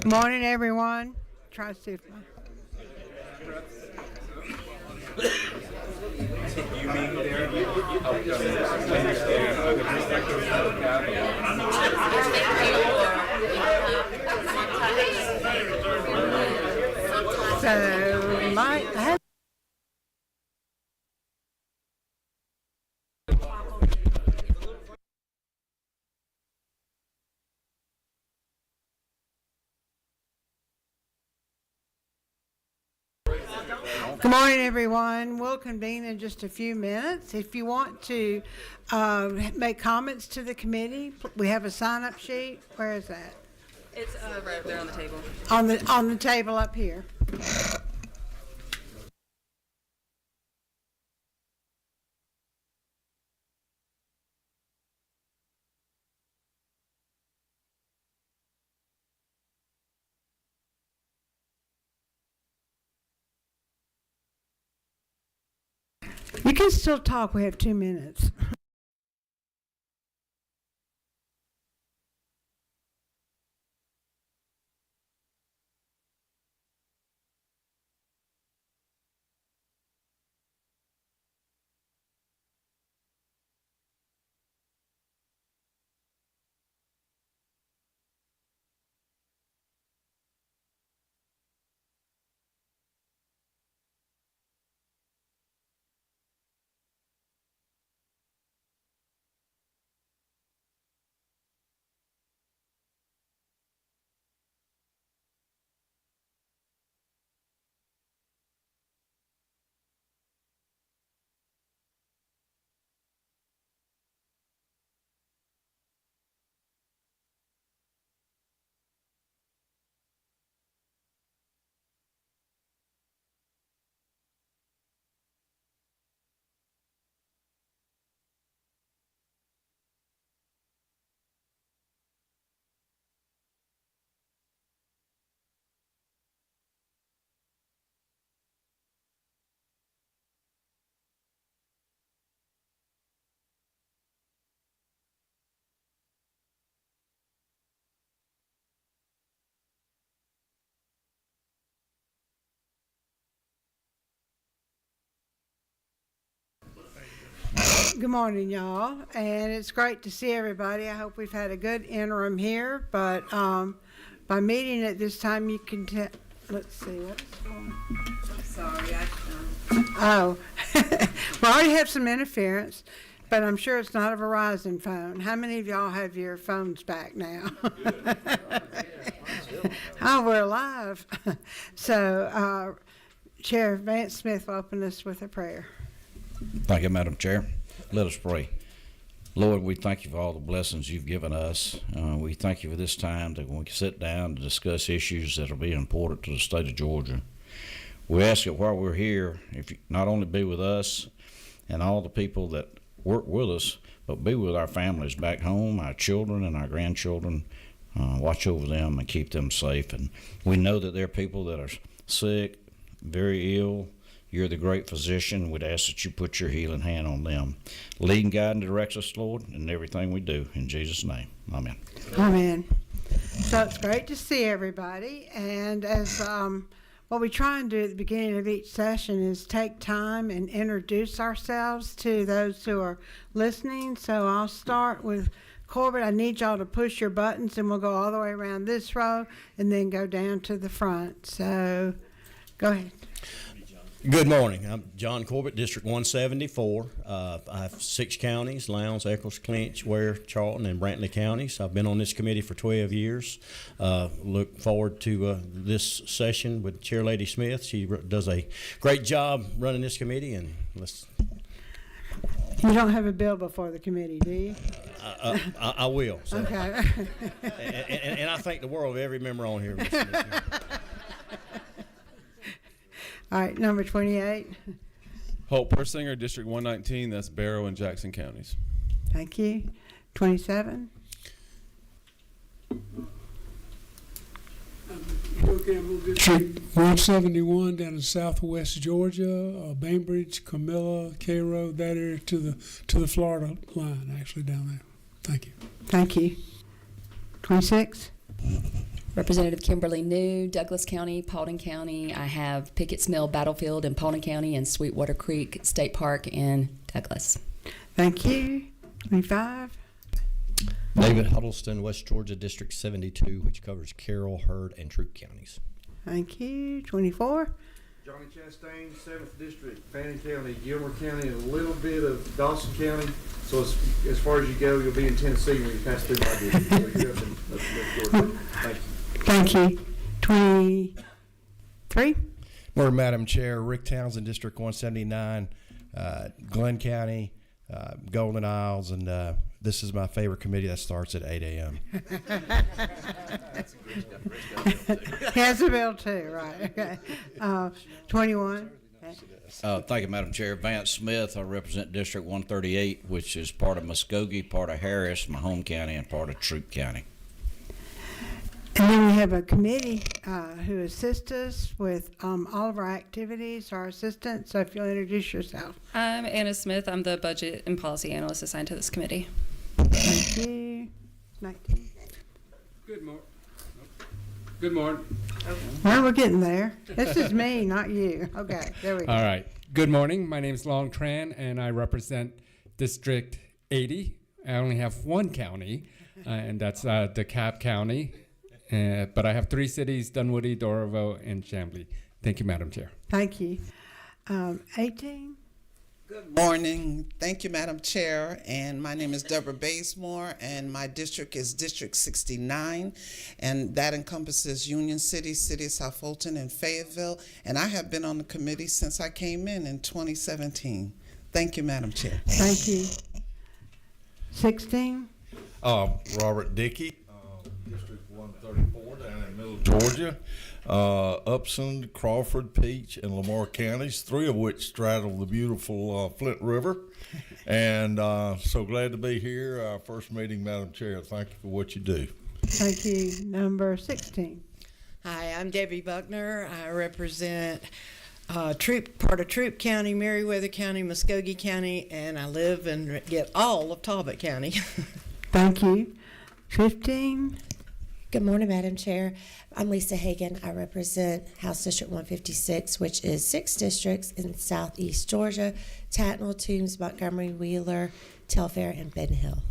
Good morning, everyone. Try to see if so my Good morning, everyone. We'll convene in just a few minutes. If you want to make comments to the committee, we have a sign-up sheet. Where is that? It's right up there on the table. On the table up here. You can still talk. We have 2 minutes. Good morning, y'all, and it's great to see everybody. I hope we've had a good interim here, but by meeting at this time, you can tell. Let's see what's going on. Sorry, Oh, we already have some interference, but I'm sure it's not a Verizon phone. How many of y'all have your phones back now? Oh, we're live. So, Chair Vance Smith will open us with a prayer. Thank you, Madam Chair. Let us pray. Lord, we thank you for all the blessings you've given us. We thank you for this time that we can sit down to discuss issues that will be important to the state of Georgia. We ask that while we're here, if you not only be with us and all the people that work with us, but be with our families back home, our children and our grandchildren. Watch over them and keep them safe. And we know that there are people that are sick, very ill. You're the great physician. We'd ask that you put your healing hand on them. Lead and guide and direct us, Lord, in everything we do. In Jesus' name, amen. Amen. So it's great to see everybody. And as what we try and do at the beginning of each session is take time and introduce ourselves to those who are listening. So I'll start with Corbett. I need y'all to push your buttons, and we'll go all the way around this row and then go down to the front. So go ahead. Good morning. I'm John Corbett, District 174. I have 6 counties, Lowndes, Eccles, Clinch, Ware, Charlton, and Brantley counties. I've been on this committee for 12 years. Look forward to this session with Chair Lady Smith. She does a great job running this committee, and let's... You don't have a bill before the committee, do you? I will. So. Okay. and I thank the world of every member on here. All right, number 28. Hope Persinger, District 119, that's Barrow and Jackson counties. Thank you. 27. District 171 down in southwest Georgia, Bainbridge, Camilla, Cairo, that area to the Florida line, actually down there. Thank you. Thank you. 26. Representative Kimberly New, Douglas County, Paulding County. I have Pickett's Mill Battlefield in Paulding County and Sweetwater Creek State Park in Douglas. Thank you. 25. David Huddleston, West Georgia, District 72, which covers Carroll, Heard, and Troup counties. Thank you. 24. Johnny Chastain, 7th District, Fannin County, Gilmer County, and a little bit of Dawson County. So as far as you go, you'll be in Tennessee when you pass through my district. So you're up in Georgia. Thank you. Thank you. 23. Morning, Madam Chair. Rick Townsend, District 179, Glenn County, Golden Isles, and this is my favorite committee that starts at 8 a.m. He has a bill too, right? Okay. 21. Thank you, Madam Chair. Vance Smith, I represent District 138, which is part of Muskogee, part of Harris, my home county, and part of Troup County. And then we have a committee who assists us with all of our activities, our assistants. So if you'll introduce yourself. I'm Anna Smith. I'm the budget and policy analyst assigned to this committee. Thank you. 19. Good morning. Good morning. Well, we're getting there. This is me, not you. Okay, there we go. All right. Good morning. My name is Long Tran, and I represent District 80. I only have one county, and that's DeKalb County. But I have 3 cities, Dunwoody, Doraville, and Chambly. Thank you, Madam Chair. Thank you. 18. Good morning. Thank you, Madam Chair. And my name is Deborah Bazemore, and my district is District 69, and that encompasses Union City, City of South Fulton, and Fayetteville. And I have been on the committee since I came in 2017. Thank you, Madam Chair. Thank you. 16. Robert Dickey, District 134 down in Middle Georgia. Upson, Crawford, Peach, and Lamar counties, 3 of which straddle the beautiful Flint River. And so glad to be here. Our first meeting, Madam Chair. Thank you for what you do. Thank you. Number 16. Hi, I'm Debbie Buckner. I represent part of Troup County, Meriwether County, Muskogee County, and I live and get all of Talbot County. Thank you. 15. Good morning, Madam Chair. I'm Lisa Hagan. I represent House District 156, which is 6 districts in southeast Georgia: Tattnall, Toombs, Montgomery, Wheeler, Telfair, and Ben Hill.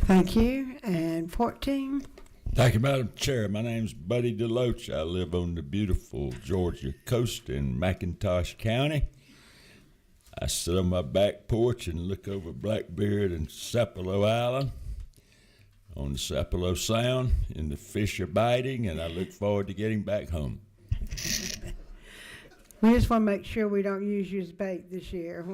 Thank you. And 14. Thank you, Madam Chair. My name's Buddy DeLoach. I live on the beautiful Georgia coast in McIntosh County. I sit on my back porch and look over Blackbeard and Sapelo Island on the Sapelo Sound, and the fish are biting, and I look forward to getting back home. We just want to make sure we don't use you as bait this year.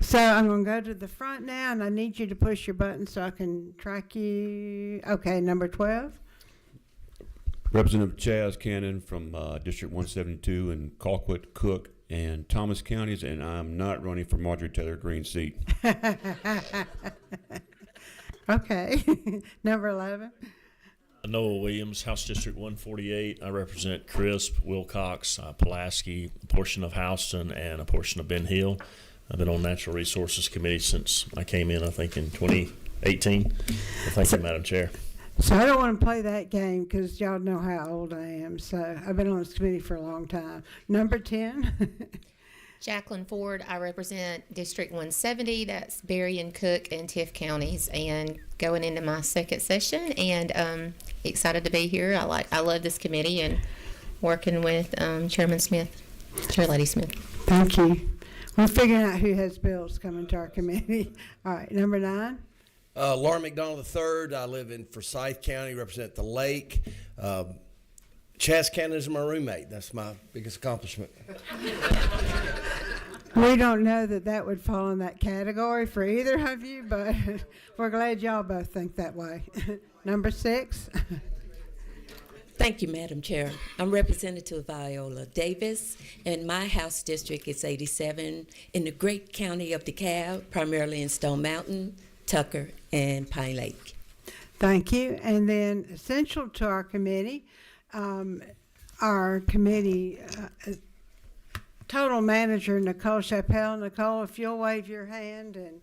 So I'm going to go to the front now, and I need you to push your button so I can track you. Okay, number 12. Representative Chaz Cannon from District 172 in Colquitt, Cook, and Thomas counties, and I'm not running for Marjorie Taylor Greene's seat. Okay. Number 11. Noah Williams, House District 148. I represent Crisp, Wilcox, Pulaski, a portion of Houston, and a portion of Ben Hill. I've been on Natural Resources Committee since I came in, I think, in 2018. Well, thank you, Madam Chair. So I don't want to play that game because y'all know how old I am. So I've been on this committee for a long time. Number 10. Jacqueline Ford, I represent District 170. That's Berrien, Cook, and Tift counties, and going into my second session, and excited to be here. I love this committee and working with Chairman Smith, Chair Lady Smith. Thank you. We're figuring out who has bills coming to our committee. All right, number 9. Lauren McDonald III. I live in Forsyth County, represent the lake. Chaz Cannon is my roommate. That's my biggest accomplishment. We don't know that would fall in that category for either of you, but we're glad y'all both think that way. Number 6. Thank you, Madam Chair. I'm Representative Viola Davis, and my House district is 87 in the great county of DeKalb, primarily in Stone Mountain, Tucker, and Pine Lake. Thank you. And then essential to our committee, total manager Nicole Chappelle. Nicole, if you'll wave your hand and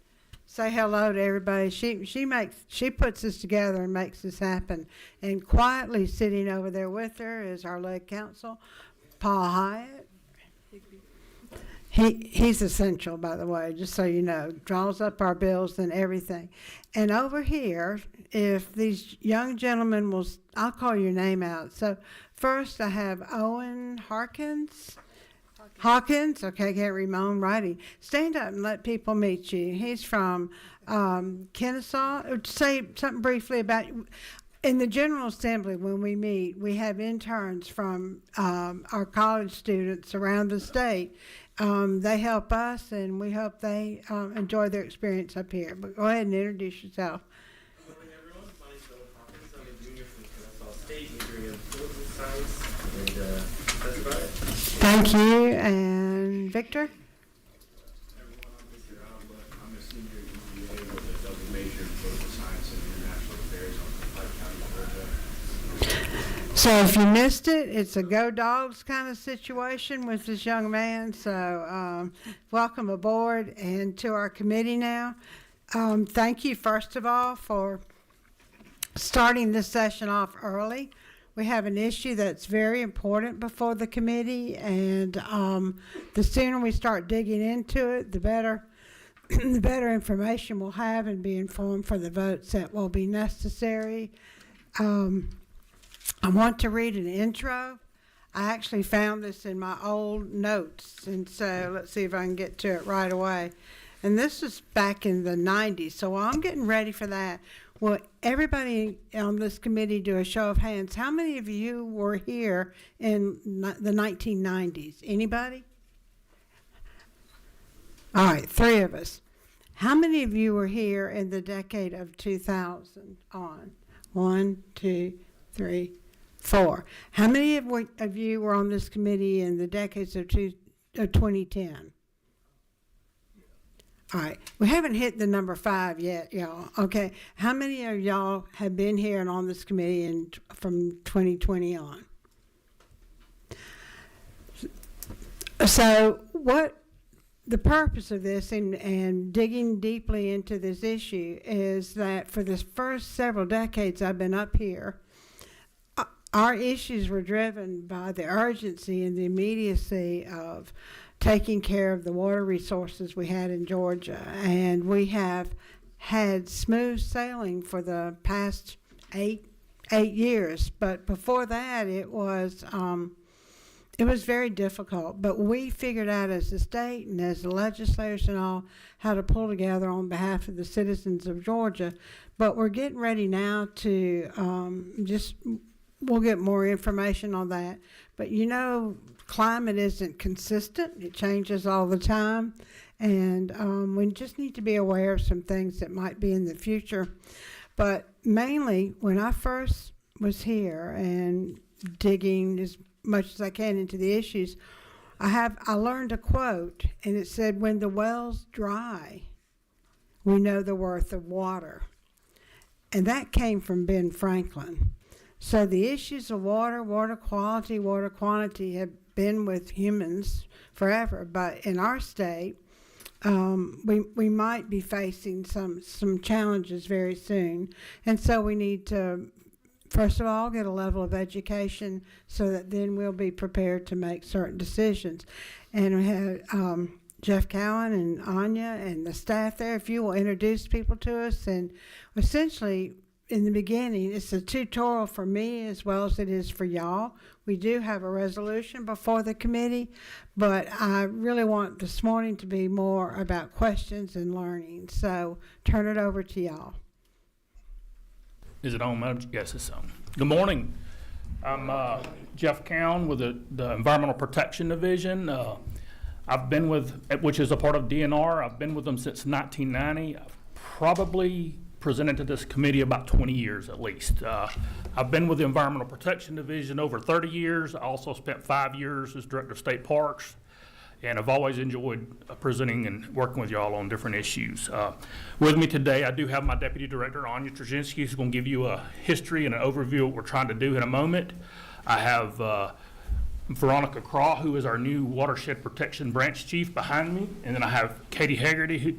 say hello to everybody. She puts this together and makes this happen. And quietly sitting over there with her is our lead counsel, Paul Hyatt. He's essential, by the way, just so you know, draws up our bills and everything. And over here, if these young gentlemen will, I'll call your name out. So first I have Owen Hawkins, okay, can't read my own writing. Stand up and let people meet you. He's from Kennesaw. Say something briefly about you. In the General Assembly, when we meet, we have interns from our college students around the state. They help us, and we hope they enjoy their experience up here. But go ahead and introduce yourself. Good morning, everyone. My name is Owen Hawkins. I'm a junior from Kennesaw State, majoring in political science, and that's about it. Thank you. And Victor? I'm a senior at UVA with a double major in political science and international affairs on Pike County, Georgia. So if you missed it, it's a go dogs kind of situation with this young man. So welcome aboard and to our committee now. Thank you, first of all, for starting this session off early. We have an issue that's very important before the committee, and the sooner we start digging into it, the better the better information we'll have and be informed for the votes that will be necessary. I want to read an intro. I actually found this in my old notes, and so let's see if I can get to it right away. And this is back in the 90s, so while I'm getting ready for that, will everybody on this committee do a show of hands? How many of you were here in the 1990s? Anybody? All right, 3 of us. How many of you were here in the decade of 2000 on? 1, 2, 3, 4. How many of you were on this committee in the decades of 2010? All right, we haven't hit the number 5 yet, y'all. Okay, how many of y'all have been here and on this committee from 2020 on? So what the purpose of this and digging deeply into this issue is that for the first several decades I've been up here, our issues were driven by the urgency and the immediacy of taking care of the water resources we had in Georgia. And we have had smooth sailing for the past eight years. But before that, it was very difficult. But we figured out as a state and as the legislators and all how to pull together on behalf of the citizens of Georgia. But we're getting ready now to we'll get more information on that. But you know, climate isn't consistent. It changes all the time. And we just need to be aware of some things that might be in the future. But mainly, when I first was here and digging as much as I can into the issues, I learned a quote, and it said, "When the well's dry, we know the worth of water." And that came from Ben Franklin. So the issues of water, water quality, water quantity have been with humans forever. But in our state, we might be facing some challenges very soon. And so we need to, first of all, get a level of education so that then we'll be prepared to make certain decisions. And we have Jeff Cowan and Anya and the staff there. If you will introduce people to us. And essentially, in the beginning, it's a tutorial for me as well as it is for y'all. We do have a resolution before the committee, but I really want this morning to be more about questions and learning. So turn it over to y'all. Is it on, Madam? Yes, it's on. Good morning. I'm Jeff Cowan with the Environmental Protection Division. I've been which is a part of DNR. I've been with them since 1990. I've probably presented to this committee about 20 years at least. I've been with the Environmental Protection Division over 30 years. I also spent 5 years as Director of State Parks, and I've always enjoyed presenting and working with y'all on different issues. With me today, I do have my Deputy Director, Anya Trzynski, who's going to give you a history and an overview of what we're trying to do in a moment. I have Veronica Craw, who is our new Watershed Protection Branch Chief behind me, and then I have Katie Haggerty,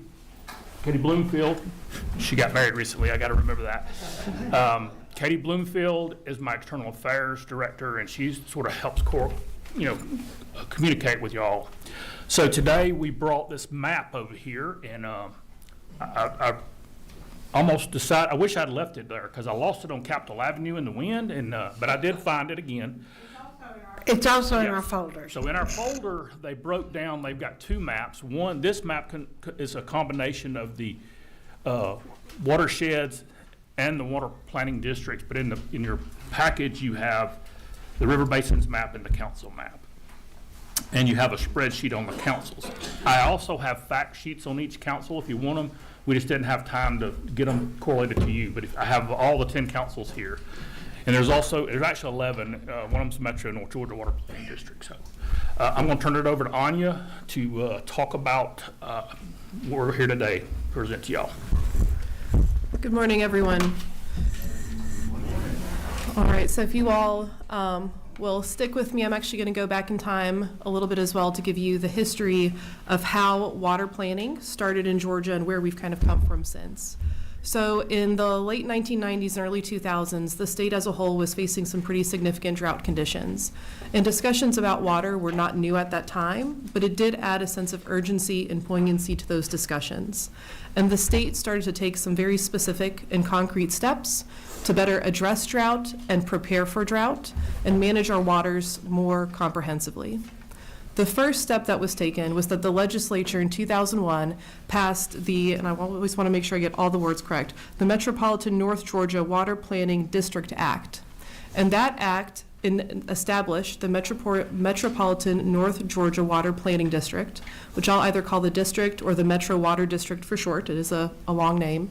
Katie Bloomfield. She got married recently. I got to remember that. Katie Bloomfield is my external affairs director, and she sort of helps communicate with y'all. So today we brought this map over here, and I almost decided, I wish I'd left it there because I lost it on Capitol Avenue in the wind, and but I did find it again. It's also in our folder. So in our folder, they broke down, they've got two maps. One, this map is a combination of the watersheds and the water planning districts, but in your package, you have the river basins map and the council map. And you have a spreadsheet on the councils. I also have fact sheets on each council if you want them. We just didn't have time to get them correlated to you, but I have all the 10 councils here. And there's actually 11, one of them's Metro North Georgia Water Planning District. So I'm going to turn it over to Anya to talk about what we're here today to present to y'all. Good morning, everyone. All right, so if you all will stick with me, I'm actually going to go back in time a little bit as well to give you the history of how water planning started in Georgia and where we've kind of come from since. So in the late 1990s and early 2000s, the state as a whole was facing some pretty significant drought conditions. And discussions about water were not new at that time, but it did add a sense of urgency and poignancy to those discussions. And the state started to take some very specific and concrete steps to better address drought and prepare for drought and manage our waters more comprehensively. The first step that was taken was that the legislature in 2001 passed and I always want to make sure I get all the words correct, the Metropolitan North Georgia Water Planning District Act. And that act established the Metropolitan North Georgia Water Planning District, which I'll either call the district or the Metro Water District for short. It is a long name.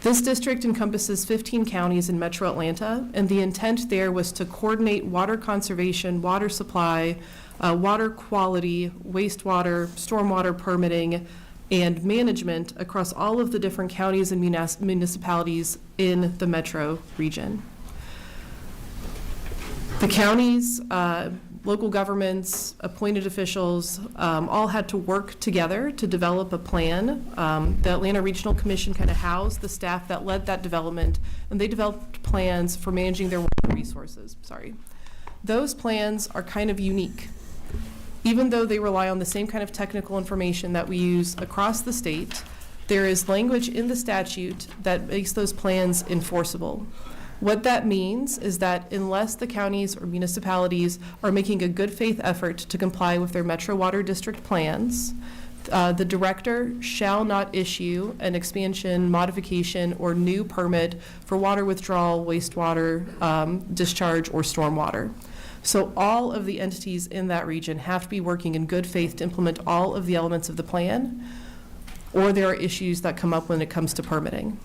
This district encompasses 15 counties in Metro Atlanta, and the intent there was to coordinate water conservation, water supply, water quality, wastewater, stormwater permitting, and management across all of the different counties and municipalities in the metro region. The counties, local governments, appointed officials, all had to work together to develop a plan. The Atlanta Regional Commission kind of housed the staff that led that development, and they developed plans for managing their water resources. Those plans are kind of unique. Even though they rely on the same kind of technical information that we use across the state, there is language in the statute that makes those plans enforceable. What that means is that unless the counties or municipalities are making a good faith effort to comply with their Metro Water District plans, the director shall not issue an expansion, modification, or new permit for water withdrawal, wastewater discharge, or stormwater. So all of the entities in that region have to be working in good faith to implement all of the elements of the plan, or there are issues that come up when it comes to permitting.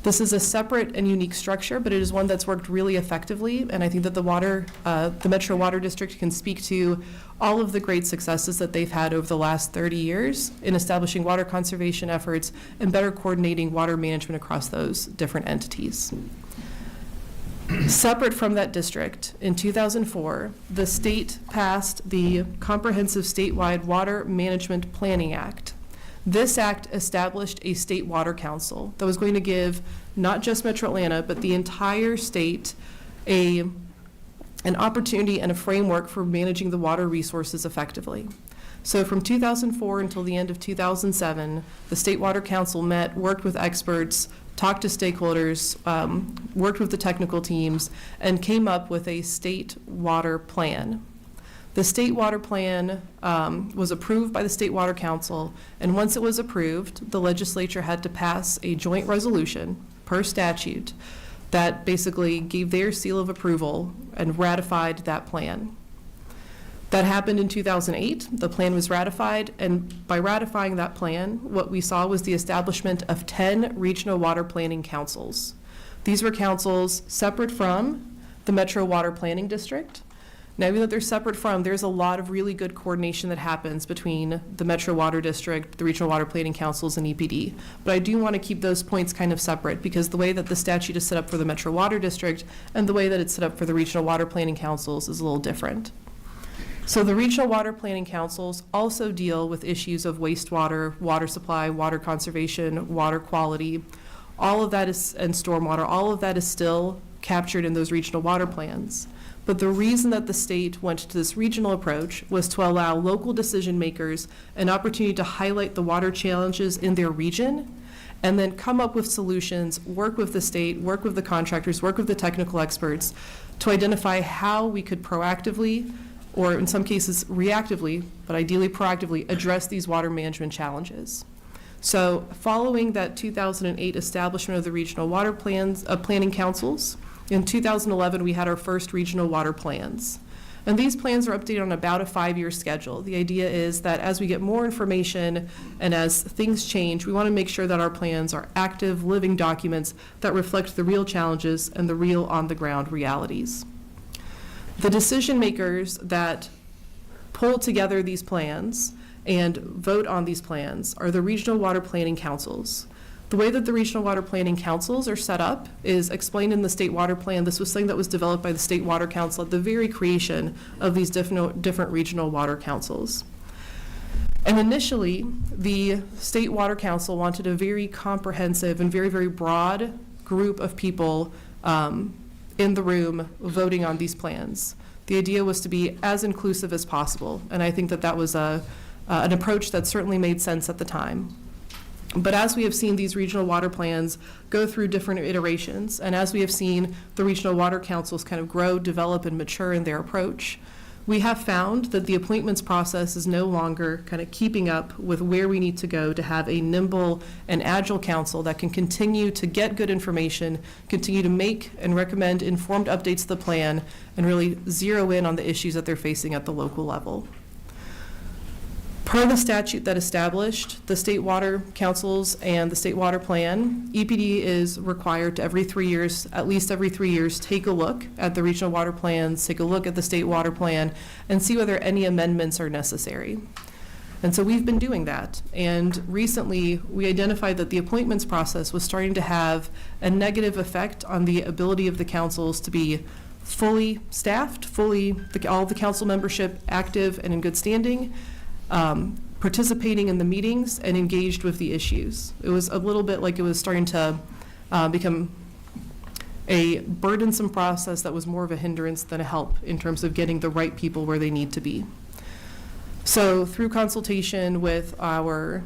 This is a separate and unique structure, but it is one that's worked really effectively, and I think that the Metro Water District can speak to all of the great successes that they've had over the last 30 years in establishing water conservation efforts and better coordinating water management across those different entities. Separate from that district, in 2004, the state passed the Comprehensive Statewide Water Management Planning Act. This act established a state water council that was going to give not just Metro Atlanta, but the entire state an opportunity and a framework for managing the water resources effectively. So from 2004 until the end of 2007, the State Water Council met, worked with experts, talked to stakeholders, worked with the technical teams, and came up with a state water plan. The state water plan was approved by the State Water Council, and once it was approved, the legislature had to pass a joint resolution per statute that basically gave their seal of approval and ratified that plan. That happened in 2008. The plan was ratified, and by ratifying that plan, what we saw was the establishment of 10 regional water planning councils. These were councils separate from the Metro Water Planning District. Now, even though they're separate from, there's a lot of really good coordination that happens between the Metro Water District, the Regional Water Planning Councils, and EPD. But I do want to keep those points kind of separate because the way that the statute is set up for the Metro Water District and the way that it's set up for the Regional Water Planning Councils is a little different. So the regional water planning councils also deal with issues of wastewater, water supply, water conservation, water quality. All of that is, and stormwater, all of that is still captured in those regional water plans. But the reason that the state went to this regional approach was to allow local decision makers an opportunity to highlight the water challenges in their region and then come up with solutions, work with the state, work with the contractors, work with the technical experts to identify how we could proactively, or in some cases reactively, but ideally proactively, address these water management challenges. So following that 2008 establishment of the regional water planning councils, in 2011 we had our first regional water plans. And these plans are updated on about a 5-year schedule. The idea is that as we get more information and as things change, we want to make sure that our plans are active, living documents that reflect the real challenges and the real on-the-ground realities. The decision makers that pull together these plans and vote on these plans are the regional water planning councils. The way that the regional water planning councils are set up is explained in the state water plan. This was something that was developed by the State Water Council at the very creation of these different regional water councils. And initially, the State Water Council wanted a very comprehensive and very, very broad group of people in the room voting on these plans. The idea was to be as inclusive as possible, and I think that that was an approach that certainly made sense at the time. But as we have seen these regional water plans go through different iterations, and as we have seen the regional water councils kind of grow, develop, and mature in their approach, we have found that the appointments process is no longer kind of keeping up with where we need to go to have a nimble and agile council that can continue to get good information, continue to make and recommend informed updates to the plan, and really zero in on the issues that they're facing at the local level. Per the statute that established the state water councils and the state water plan, EPD is required to every 3 years, at least every 3 years, take a look at the regional water plans, take a look at the state water plan, and see whether any amendments are necessary. And so we've been doing that. And recently, we identified that the appointments process was starting to have a negative effect on the ability of the councils to be fully staffed, all the council membership active and in good standing, participating in the meetings and engaged with the issues. It was a little bit like it was starting to become a burdensome process that was more of a hindrance than a help in terms of getting the right people where they need to be. So through consultation with our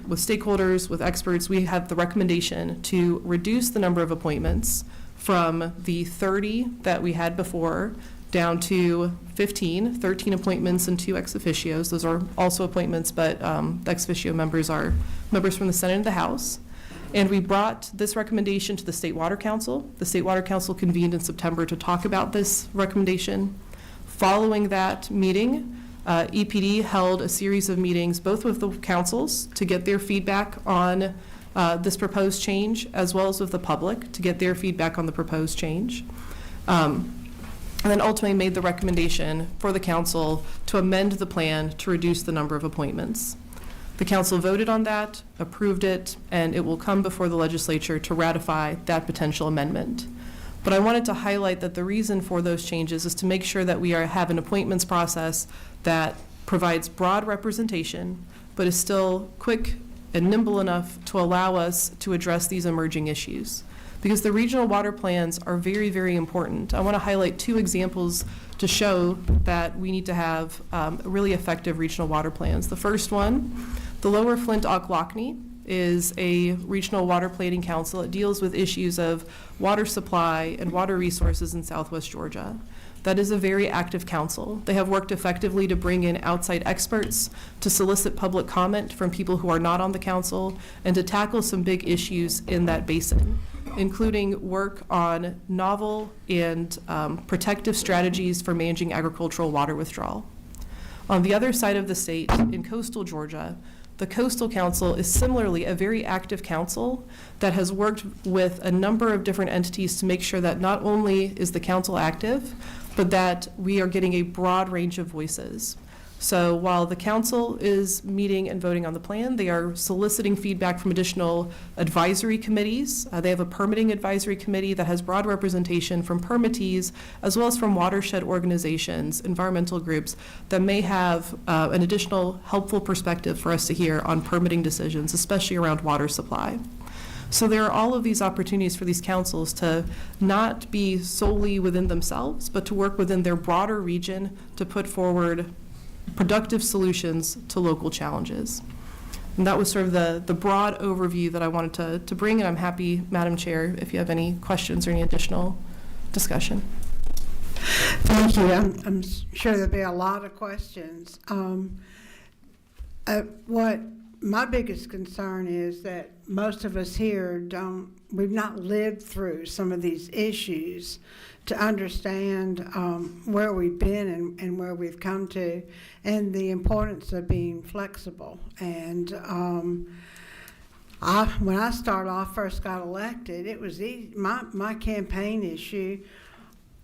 with stakeholders, with experts, we have the recommendation to reduce the number of appointments from the 30 that we had before down to 13 appointments and 2 ex officios. Those are also appointments, but the ex officio members are members from the Senate and the House. And we brought this recommendation to the State Water Council. The State Water Council convened in September to talk about this recommendation. Following that meeting, EPD held a series of meetings, both with the councils to get their feedback on this proposed change, as well as with the public to get their feedback on the proposed change. And then ultimately made the recommendation for the council to amend the plan to reduce the number of appointments. The council voted on that, approved it, and it will come before the legislature to ratify that potential amendment. But I wanted to highlight that the reason for those changes is to make sure that we have an appointments process that provides broad representation, but is still quick and nimble enough to allow us to address these emerging issues. Because the regional water plans are very, very important. I want to highlight 2 examples to show that we need to have really effective regional water plans. The first one, the Lower Flint-Ocklawahnee, is a regional water planning council. It deals with issues of water supply and water resources in Southwest Georgia. That is a very active council. They have worked effectively to bring in outside experts, to solicit public comment from people who are not on the council, and to tackle some big issues in that basin, including work on novel and protective strategies for managing agricultural water withdrawal. On the other side of the state, in coastal Georgia, the Coastal Council is similarly a very active council that has worked with a number of different entities to make sure that not only is the council active, but that we are getting a broad range of voices. So while the council is meeting and voting on the plan, they are soliciting feedback from additional advisory committees. They have a permitting advisory committee that has broad representation from permittees as well as from watershed organizations, environmental groups that may have an additional helpful perspective for us to hear on permitting decisions, especially around water supply. So there are all of these opportunities for these councils to not be solely within themselves, but to work within their broader region to put forward productive solutions to local challenges. And that was sort of the broad overview that I wanted to bring, and I'm happy, Madam Chair, if you have any questions or any additional discussion. Thank you. I'm sure there'll be a lot of questions. What my biggest concern is that most of us here we've not lived through some of these issues to understand where we've been and where we've come to, and the importance of being flexible. And when I first got elected, it was easy. My campaign issue,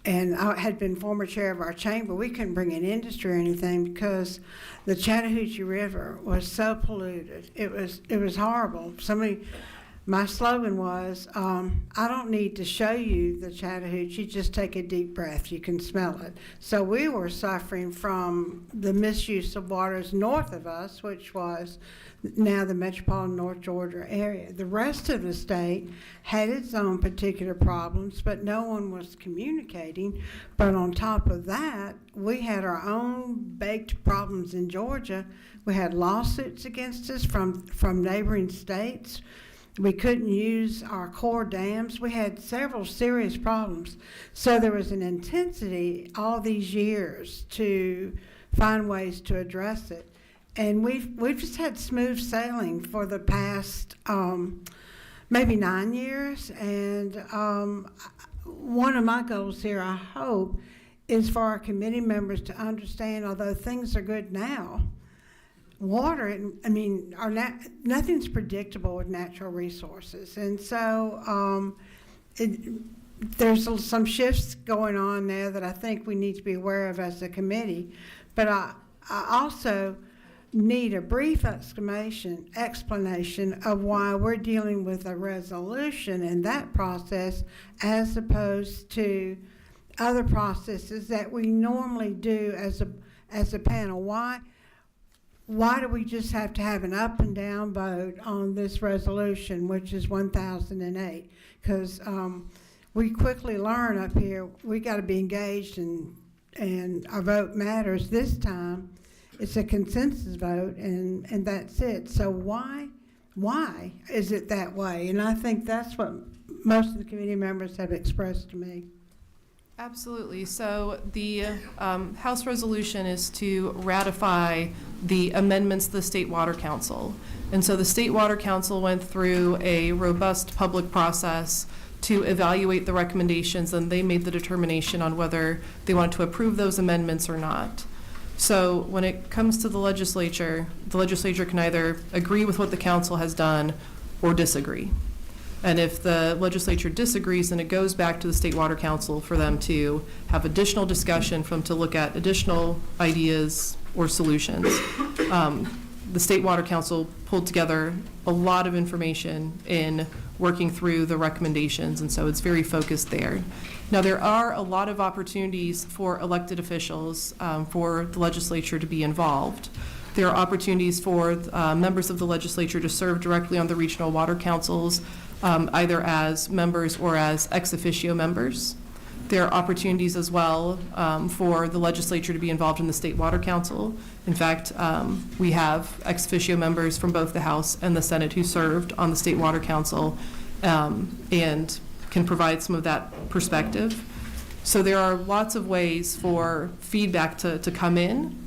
and I had been former chair of our chamber, we couldn't bring in industry or anything because the Chattahoochee River was so polluted. It was horrible. My slogan was, I don't need to show you the Chattahoochee, just take a deep breath, you can smell it. So we were suffering from the misuse of waters north of us, which was now the metropolitan North Georgia area. The rest of the state had its own particular problems, but no one was communicating. But on top of that, we had our own baked problems in Georgia. We had lawsuits against us from neighboring states. We couldn't use our core dams. We had several serious problems. So there was an intensity all these years to find ways to address it. And we've just had smooth sailing for the past maybe 9 years. And one of my goals here, I hope, is for our committee members to understand, although things are good now, water, nothing's predictable with natural resources. And so there's some shifts going on there that I think we need to be aware of as a committee. But I also need a brief explanation of why we're dealing with a resolution in that process as opposed to other processes that we normally do as a panel. Why do we just have to have an up and down vote on this resolution, which is 1008? Because we quickly learn up here we got to be engaged and our vote matters. This time it's a consensus vote and that's it. So why is it that way? And I think that's what most of the committee members have expressed to me. Absolutely. So the House resolution is to ratify the amendments to the State Water Council. And so the State Water Council went through a robust public process to evaluate the recommendations, and they made the determination on whether they wanted to approve those amendments or not. So when it comes to the legislature can either agree with what the council has done or disagree. And if the legislature disagrees, then it goes back to the State Water Council for them to have additional discussion, for them to look at additional ideas or solutions. The State Water Council pulled together a lot of information in working through the recommendations, and so it's very focused there. Now, there are a lot of opportunities for elected officials, for the legislature to be involved. There are opportunities for members of the legislature to serve directly on the regional water councils, either as members or as ex officio members. There are opportunities as well for the legislature to be involved in the State Water Council. In fact, we have ex officio members from both the House and the Senate who served on the State Water Council and can provide some of that perspective. So there are lots of ways for feedback to come in,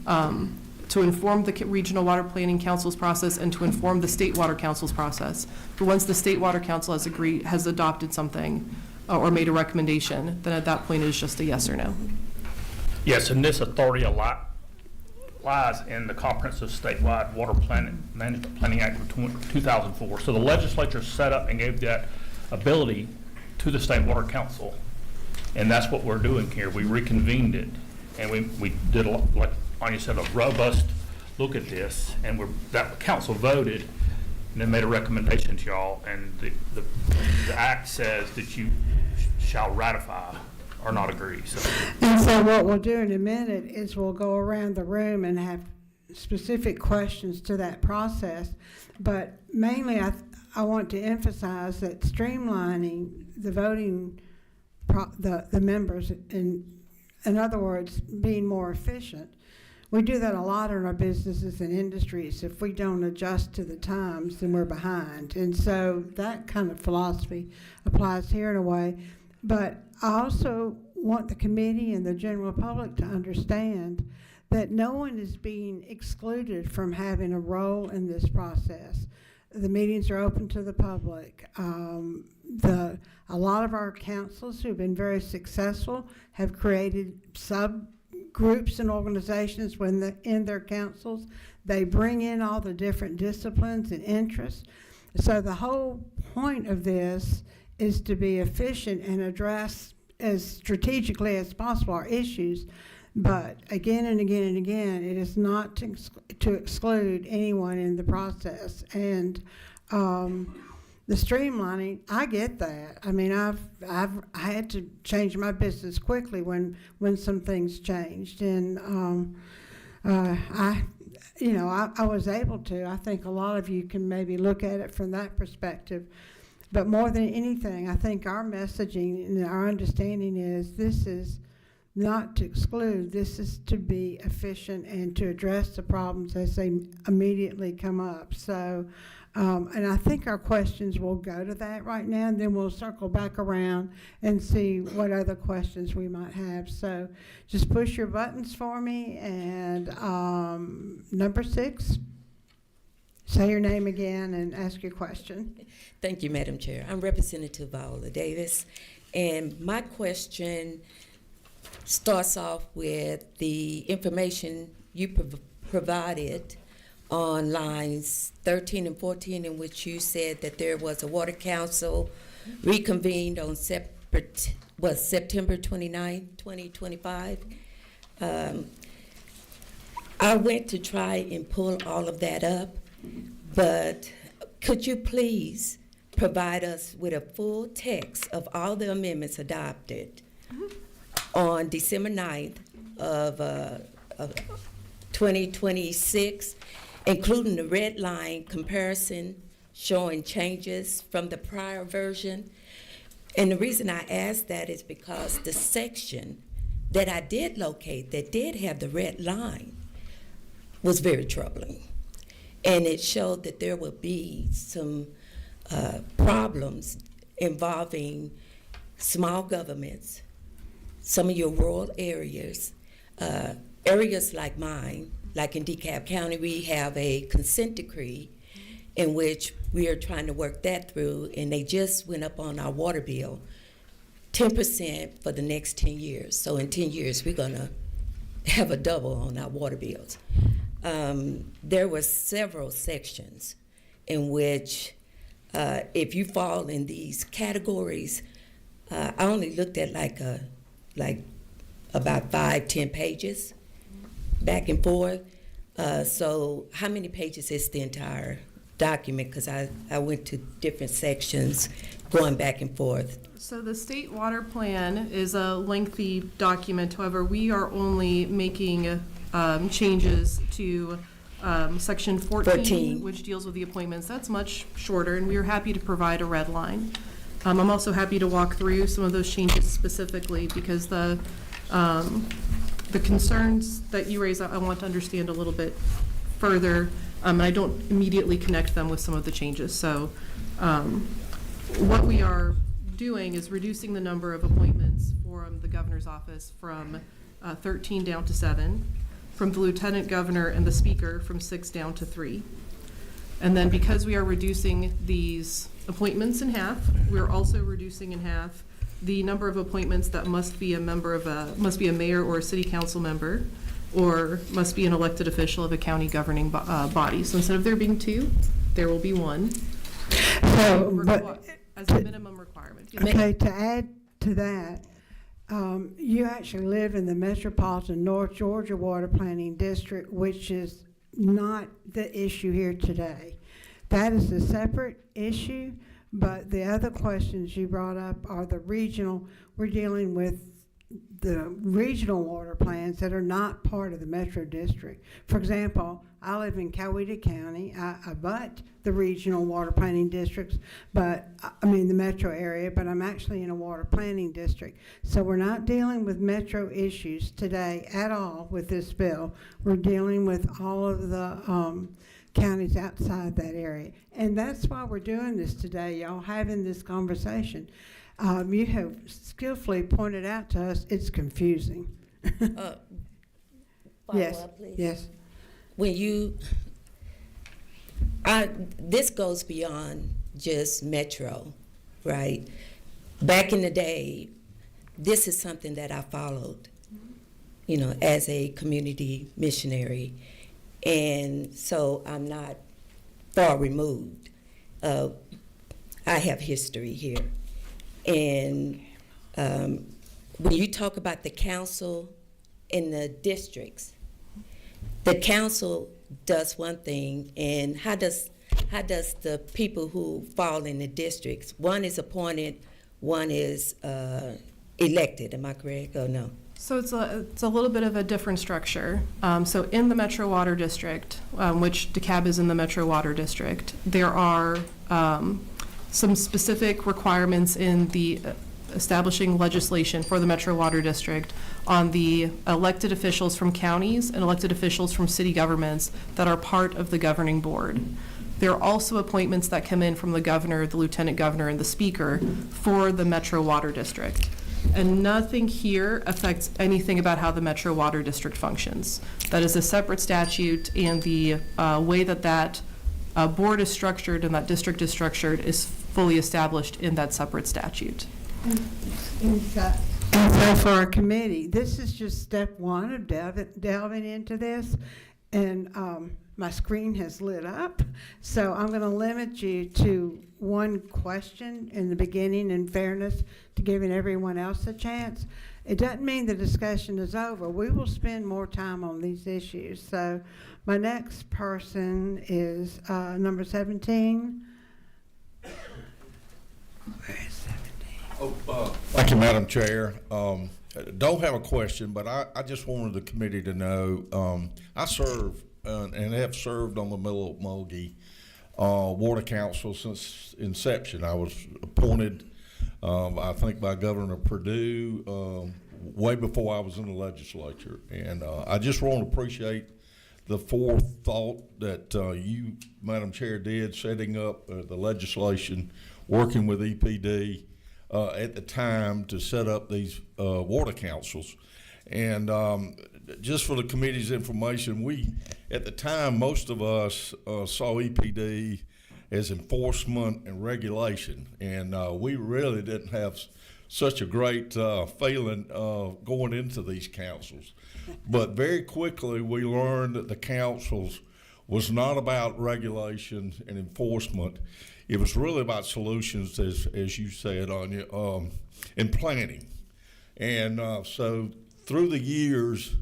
to inform the Regional Water Planning Council's process and to inform the State Water Council's process. But once the State Water Council has adopted something or made a recommendation, then at that point it is just a yes or no. Yes, and this authority lies in the Comprehensive Statewide Water Management Planning Act of 2004. So the legislature set up and gave that ability to the State Water Council. And that's what we're doing here. We reconvened it. And we did a lot, like Anya said, a robust look at this, and that council voted and then made a recommendation to y'all, and the act says that you shall ratify or not agree. So. And so what we'll do in a minute is we'll go around the room and have specific questions to that process. But mainly I want to emphasize that streamlining the voting, the members, in other words, being more efficient. We do that a lot in our businesses and industries. If we don't adjust to the times, then we're behind. And so that kind of philosophy applies here in a way. But I also want the committee and the general public to understand that no one is being excluded from having a role in this process. The meetings are open to the public. A lot of our councils who have been very successful have created subgroups and organizations in their councils. They bring in all the different disciplines and interests. So the whole point of this is to be efficient and address as strategically as possible our issues. But again and again and again, it is not to exclude anyone in the process. And the streamlining, I get that. I mean, I had to change my business quickly when some things changed, and I was able to. I think a lot of you can maybe look at it from that perspective. But more than anything, I think our messaging and our understanding is this is not to exclude, this is to be efficient and to address the problems as they immediately come up. So, and I think our questions will go to that right now, and then we'll circle back around and see what other questions we might have. So just push your buttons for me, and number 6. Say your name again and ask your question. Thank you, Madam Chair. I'm Representative Viola Davis, and my question starts off with the information you provided on lines 13 and 14, in which you said that there was a water council reconvened on September 29, 2025. I went to try and pull all of that up, but could you please provide us with a full text of all the amendments adopted on December 9th of 2026, including the red line comparison showing changes from the prior version? And the reason I asked that is because the section that I did locate that did have the red line was very troubling. And it showed that there would be some problems involving small governments, some of your rural areas, areas like mine, like in DeKalb County, we have a consent decree in which we are trying to work that through, and they just went up on our water bill 10% for the next 10 years. So in 10 years, we're gonna have a double on our water bills. There were several sections in which if you fall in these categories, I only looked at like about 5-10 pages back and forth. So how many pages is the entire document? Because I went to different sections going back and forth. So the state water plan is a lengthy document. However, we are only making changes to section 14, which deals with the appointments. That's much shorter, and we are happy to provide a red line. I'm also happy to walk through some of those changes specifically, because the concerns that you raise, I want to understand a little bit further, and I don't immediately connect them with some of the changes. So what we are doing is reducing the number of appointments from the governor's office from 13 down to 7, from the lieutenant governor and the speaker from 6 down to 3. And then because we are reducing these appointments in half, we're also reducing in half the number of appointments that must be a member of must be a mayor or a city council member, or must be an elected official of a county governing body. So instead of there being 2, there will be 1. So, As a minimum requirement. Okay, to add to that, You actually live in the Metropolitan North Georgia Water Planning District, which is not the issue here today. That is a separate issue, but the other questions you brought up are the regional. We're dealing with the regional water plans that are not part of the metro district. For example, I live in Coweta County. I abut the regional water planning districts, but I mean the metro area, but I'm actually in a water planning district. So we're not dealing with metro issues today at all with this bill. We're dealing with all of the counties outside that area. And that's why we're doing this today, y'all, having this conversation. You have skillfully pointed out to us it's confusing. Yes, up, please. yes. When you, this goes beyond just metro, right? Back in the day, this is something that I followed, you know, as a community missionary. And so I'm not far removed. I have history here. And when you talk about the council in the districts, the council does one thing, and how does the people who fall in the districts, one is appointed, one is elected, am I correct or no? So it's a little bit of a different structure. So in the Metro Water District, which DeKalb is in the Metro Water District, there are some specific requirements in the establishing legislation for the Metro Water District on the elected officials from counties and elected officials from city governments that are part of the governing board. There are also appointments that come in from the governor, the lieutenant governor, and the speaker for the Metro Water District. And nothing here affects anything about how the Metro Water District functions. That is a separate statute, and the way that board is structured and that district is structured is fully established in that separate statute. And so for our committee, this is just step one of delving into this. And my screen has lit up. So I'm going to limit you to one question in the beginning in fairness to giving everyone else a chance. It doesn't mean the discussion is over. We will spend more time on these issues. So my next person is number 17. Where is 17? Thank you, Madam Chair. Don't have a question, but I just wanted the committee to know I serve and have served on the Middle Mulgee Water Council since inception. I was appointed, I think, by Governor Perdue way before I was in the legislature. And I just want to appreciate the forethought that you, Madam Chair, did setting up the legislation, working with EPD at the time to set up these water councils. And just for the committee's information, at the time, most of us saw EPD as enforcement and regulation, and we really didn't have such a great feeling going into these councils. But very quickly, we learned that the councils was not about regulation and enforcement. It was really about solutions, as you said, Anya, and planning. And so through the years,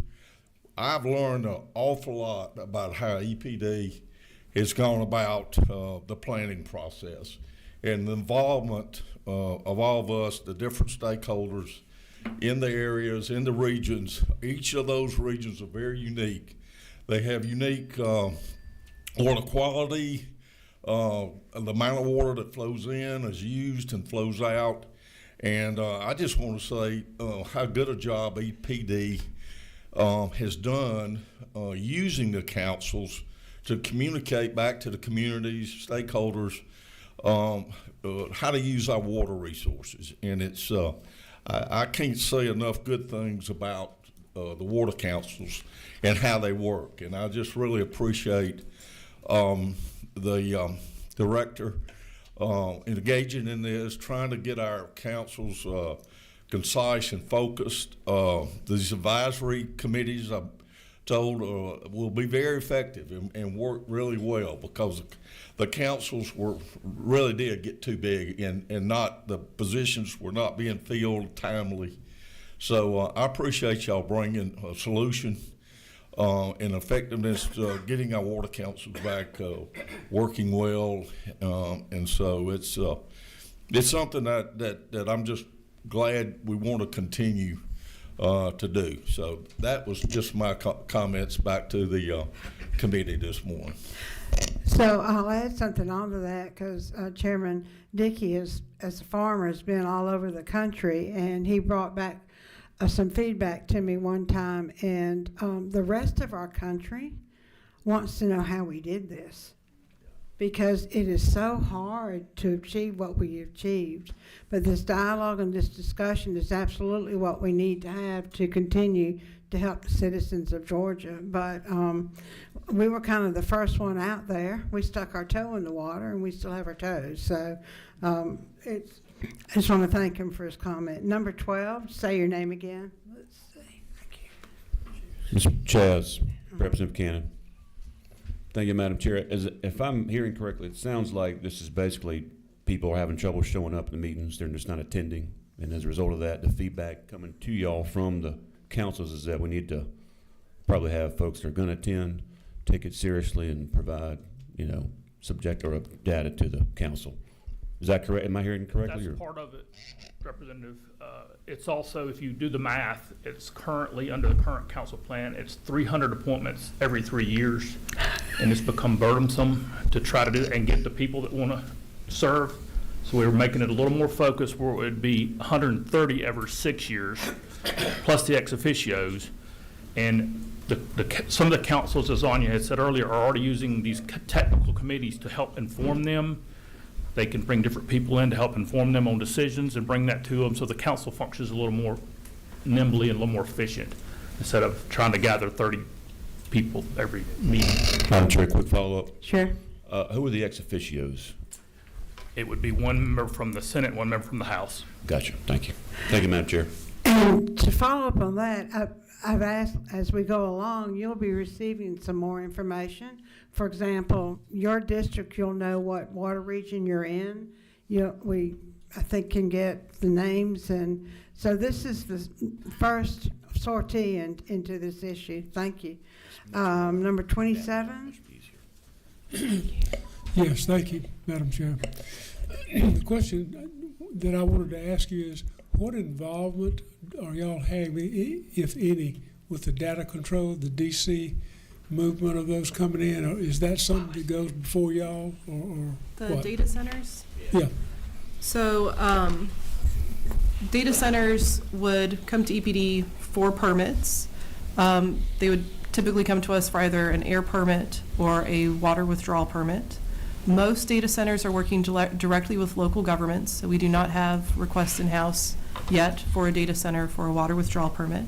I've learned an awful lot about how EPD has gone about the planning process and the involvement of all of us, the different stakeholders in the areas, in the regions. Each of those regions are very unique. They have unique water quality, the amount of water that flows in is used and flows out. And I just want to say how good a job EPD has done using the councils to communicate back to the communities, stakeholders, how to use our water resources. And it's I can't say enough good things about the water councils and how they work. And I just really appreciate the director engaging in this, trying to get our councils concise and focused. These advisory committees, I'm told, will be very effective and work really well, because the councils really did get too big, and not the positions were not being filled timely. So I appreciate y'all bringing a solution and effectiveness, getting our water councils back working well, and so it's something that I'm just glad we want to continue to do. So that was just my comments back to the committee this morning. So I'll add something onto that because Chairman Dickey, as a farmer, has been all over the country, and he brought back some feedback to me one time, and the rest of our country wants to know how we did this, because it is so hard to achieve what we achieved. But this dialogue and this discussion is absolutely what we need to have to continue to help the citizens of Georgia. But we were kind of the first one out there. We stuck our toe in the water, and we still have our toes. So I just want to thank him for his comment. Number 12, say your name again. Let's see. Thank you. Mr. Chaz, Representative Cannon. Thank you, Madam Chair. If I'm hearing correctly, it sounds like this is basically people are having trouble showing up in the meetings. They're just not attending. And as a result of that, the feedback coming to y'all from the councils is that we need to probably have folks that are going to attend, take it seriously, and provide, subject or data to the council. Is that correct? Am I hearing correctly? That's part of it, Representative. It's also, if you do the math, it's currently under the current council plan, it's 300 appointments every 3 years, and it's become burdensome to try to do and get the people that want to serve. So we were making it a little more focused, where it would be 130 every 6 years, plus the ex officios. And some of the councils, as Anya had said earlier, are already using these technical committees to help inform them. They can bring different people in to help inform them on decisions and bring that to them, so the council functions a little more nimbly and a little more efficient, instead of trying to gather 30 people every meeting. Madam Chair, quick follow-up. Sure. Who are the ex officios? It would be one member from the Senate, one member from the House. Gotcha. Thank you. Thank you, Madam Chair. And to follow up on that, I've asked, as we go along, you'll be receiving some more information. For example, your district, you'll know what water region you're in. I think, can get the names, and so this is the first sortie into this issue. Thank you. Number 27. Yes, thank you, Madam Chair. The question that I wanted to ask you is, what involvement are y'all having, if any, with the data control, the DC movement of those coming in? Or is that something that goes before y'all, or The what? data centers? Yeah. So data centers would come to EPD for permits. They would typically come to us for either an air permit or a water withdrawal permit. Most data centers are working directly with local governments, so we do not have requests in-house yet for a data center for a water withdrawal permit.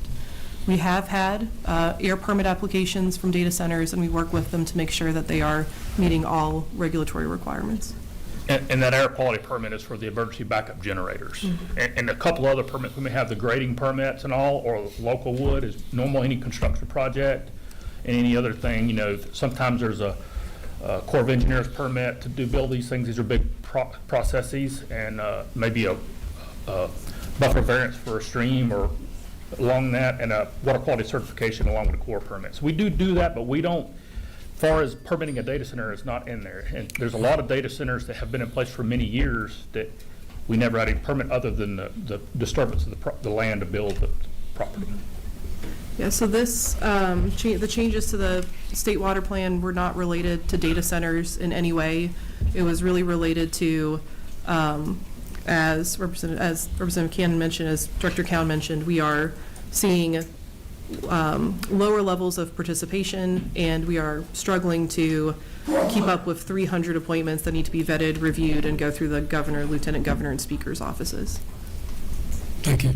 We have had air permit applications from data centers, and we work with them to make sure that they are meeting all regulatory requirements. And that air quality permit is for the emergency backup generators. Mm-hmm. And a couple other permits, we may have the grading permits and all, or local wood is normal, any construction project, and any other thing. Sometimes there's a Corps of Engineers permit to build these things. These are big processes, and maybe a buffer variance for a stream or along that, and a water quality certification along with a Corps permit. So we do that, but we don't. As far as permitting a data center is not in there. And there's a lot of data centers that have been in place for many years that we never had a permit other than the disturbance of the land to build the property. Yeah, so this, the changes to the state water plan were not related to data centers in any way. It was really related to, as Representative Cannon mentioned, as Director Cowan mentioned, we are seeing lower levels of participation, and we are struggling to keep up with 300 appointments that need to be vetted, reviewed, and go through the governor, lieutenant governor, and speaker's offices. Thank you.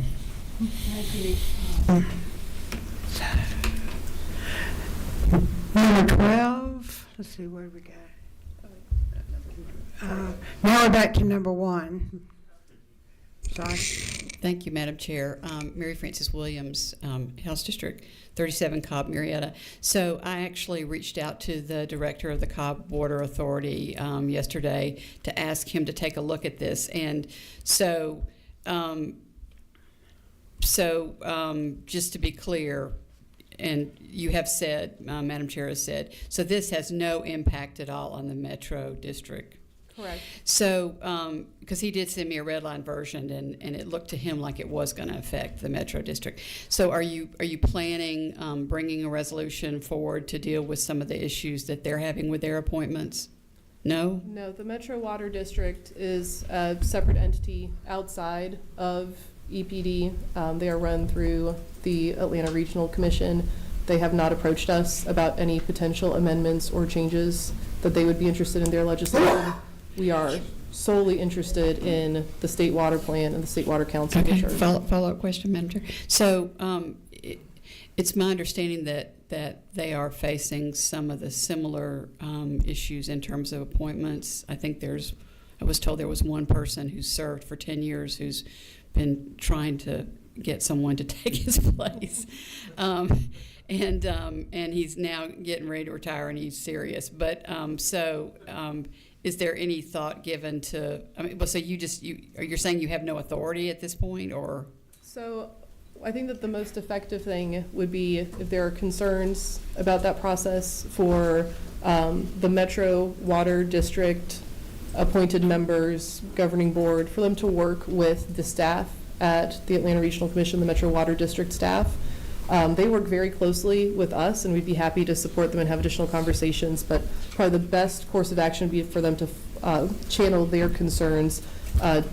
Number 12. Let's see, where we go. Now we're back to number 1. Sorry. Thank you, Madam Chair. Mary Frances Williams, House District 37, Cobb, Marietta. So I actually reached out to the director of the Cobb Water Authority yesterday to ask him to take a look at this. And so just to be clear, and you have said, Madam Chair has said, so this has no impact at all on the Metro District. Correct. So, because he did send me a red line version, and it looked to him like it was going to affect the Metro District. So, are you planning bringing a resolution forward to deal with some of the issues that they're having with their appointments? No? No, the Metro Water District is a separate entity outside of EPD. They are run through the Atlanta Regional Commission. They have not approached us about any potential amendments or changes that they would be interested in their legislation. We are solely interested in the state water plan and the state water council. Okay, follow-up question, Madam Chair. So it's my understanding that they are facing some of the similar issues in terms of appointments. I think I was told there was one person who served for 10 years who's been trying to get someone to take his place. And he's now getting ready to retire, and he's serious. But is there any thought given to? I mean, well, so you're saying you have no authority at this point, or? So, I think that the most effective thing would be if there are concerns about that process for the Metro Water District appointed members, governing board, for them to work with the staff at the Atlanta Regional Commission, the Metro Water District staff. They work very closely with us, and we'd be happy to support them and have additional conversations, but probably the best course of action would be for them to channel their concerns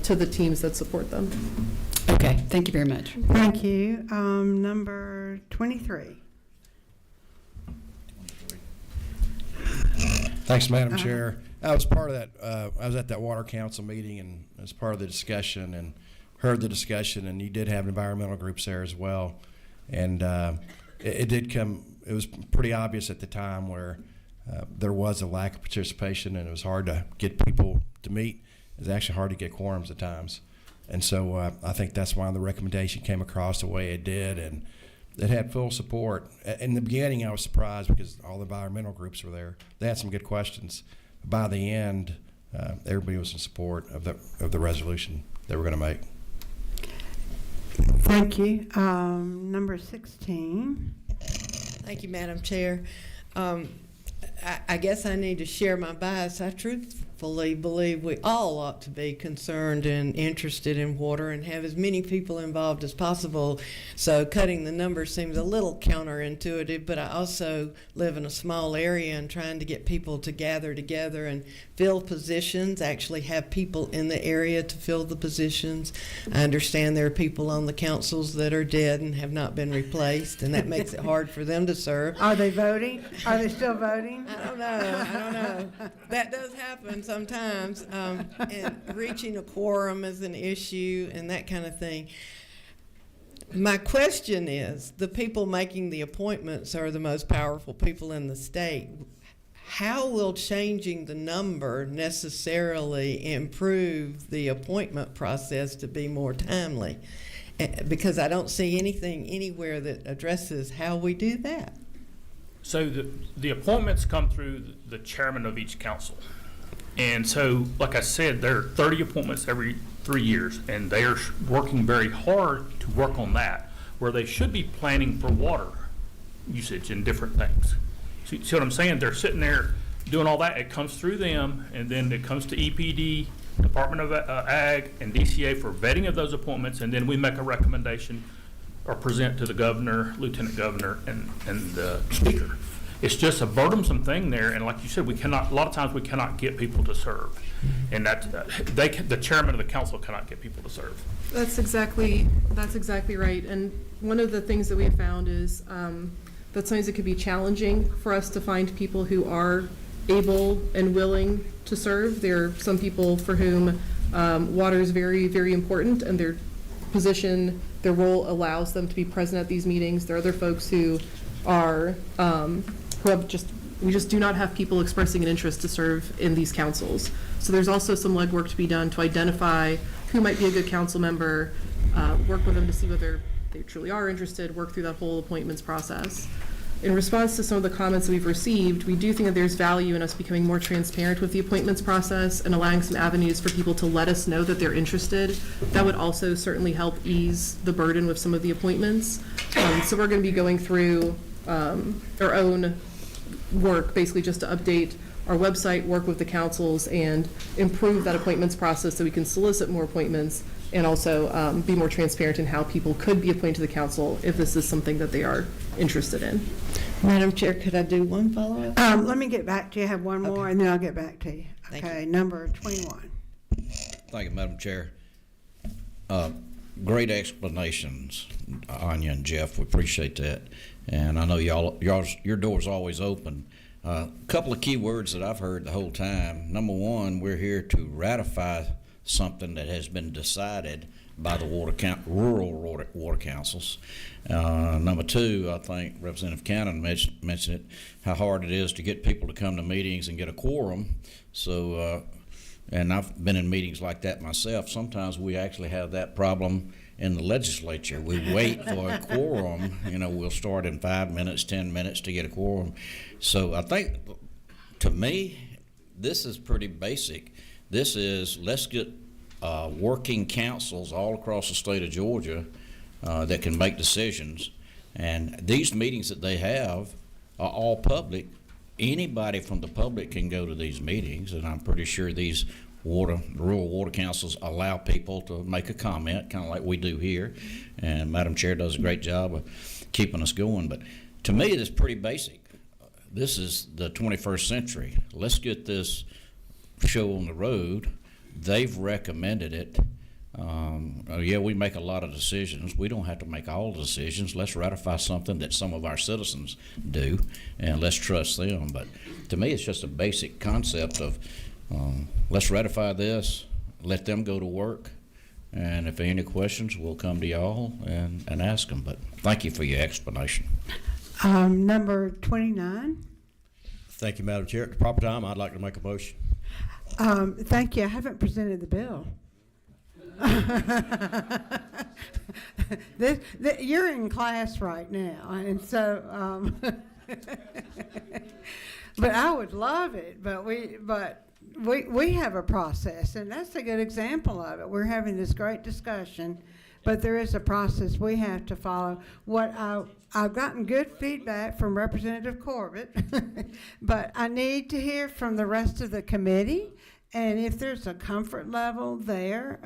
to the teams that support them. Okay, thank you very much. Thank you. Number 23. Thanks, Madam Chair. I was part of that. I was at that Water Council meeting, and as part of the discussion, and heard the discussion, and you did have environmental groups there as well. And it did come, it was pretty obvious at the time where there was a lack of participation, and it was hard to get people to meet. It was actually hard to get quorums at times. And so I think that's why the recommendation came across the way it did, and it had full support. In the beginning, I was surprised because all the environmental groups were there. They had some good questions. By the end, everybody was in support of the resolution they were going to make. Thank you. Number 16. Thank you, Madam Chair. I guess I need to share my bias. I truthfully believe we all ought to be concerned and interested in water and have as many people involved as possible. So cutting the numbers seems a little counterintuitive, but I also live in a small area, and trying to get people to gather together and fill positions, actually have people in the area to fill the positions. I understand there are people on the councils that are dead and have not been replaced, and that makes it hard for them to serve. Are they voting? Are they still voting? I don't know. That does happen sometimes. And reaching a quorum is an issue and that kind of thing. My question is, the people making the appointments are the most powerful people in the state. How will changing the number necessarily improve the appointment process to be more timely? Because I don't see anything anywhere that addresses how we do that. So the appointments come through the chairman of each council. And so, like I said, there are 30 appointments every 3 years, and they are working very hard to work on that, where they should be planning for water usage and different things. See what I'm saying? They're sitting there doing all that. It comes through them, and then it comes to EPD, Department of Ag, and DCA for vetting of those appointments, and then we make a recommendation or present to the governor, lieutenant governor, and the speaker. It's just a burdensome thing there, and like you said, a lot of times we cannot get people to serve, and the chairman of the council cannot get people to serve. That's exactly right. And one of the things that we have found is that sometimes it could be challenging for us to find people who are able and willing to serve. There are some people for whom water is very, very important, and their position, their role allows them to be present at these meetings. There are other folks who are we just do not have people expressing an interest to serve in these councils. So there's also some legwork to be done to identify who might be a good council member, work with them to see whether they truly are interested, work through that whole appointments process. in response to some of the comments that we've received, we do think that there's value in us becoming more transparent with the appointments process and allowing some avenues for people to let us know that they're interested. That would also certainly help ease the burden with some of the appointments. So we're going to be going through our own work, basically just to update our website, work with the councils, and improve that appointments process so we can solicit more appointments and also be more transparent in how people could be appointed to the council if this is something that they are interested in. Madam Chair, could I do one follow-up? Let me get back to you. I have one more, and then I'll get back to you. Thank Okay, number 21. Thank you, Madam Chair. Great explanations, Anya and Jeff. We appreciate that. And I know your door's always open. A couple of key words that I've heard the whole time. Number one, we're here to ratify something that has been decided by the rural water councils. Number two, I think Representative Cannon mentioned it, how hard it is to get people to come to meetings and get a quorum. So, and I've been in meetings like that myself. Sometimes we actually have that problem in the legislature. We wait for a quorum. We'll start in 5 minutes, 10 minutes to get a quorum. So I think, to me, this is pretty basic. This is, let's get working councils all across the state of Georgia that can make decisions. And these meetings that they have are all public. Anybody from the public can go to these meetings, and I'm pretty sure these rural water councils allow people to make a comment, kind of like we do here. And Madam Chair does a great job of keeping us going. But to me, it's pretty basic. This is the 21st century. Let's get this show on the road. They've recommended it. Yeah, we make a lot of decisions. We don't have to make all the decisions. Let's ratify something that some of our citizens do, and let's trust them. But to me, it's just a basic concept of let's ratify this, let them go to work, and if there are any questions, we'll come to y'all and ask them. But thank you for your explanation. Number 29. Thank you, Madam Chair. At the proper time, I'd like to make a motion. Thank you. I haven't presented the bill. You're in class right now, and so, but I would love it. But we have a process, and that's a good example of it. We're having this great discussion, but there is a process we have to follow. I've gotten good feedback from Representative Corbett, but I need to hear from the rest of the committee, and if there's a comfort level there.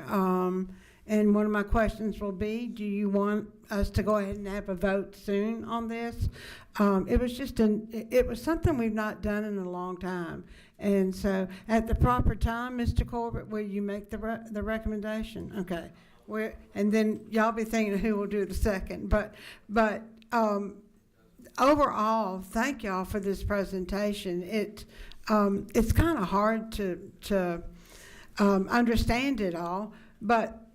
And one of my questions will be, do you want us to go ahead and have a vote soon on this? It was something we've not done in a long time. And so at the proper time, Mr. Corbett, will you make the recommendation? Okay. And then y'all be thinking of who will do the second. But overall, thank y'all for this presentation. It's kind of hard to understand it all, but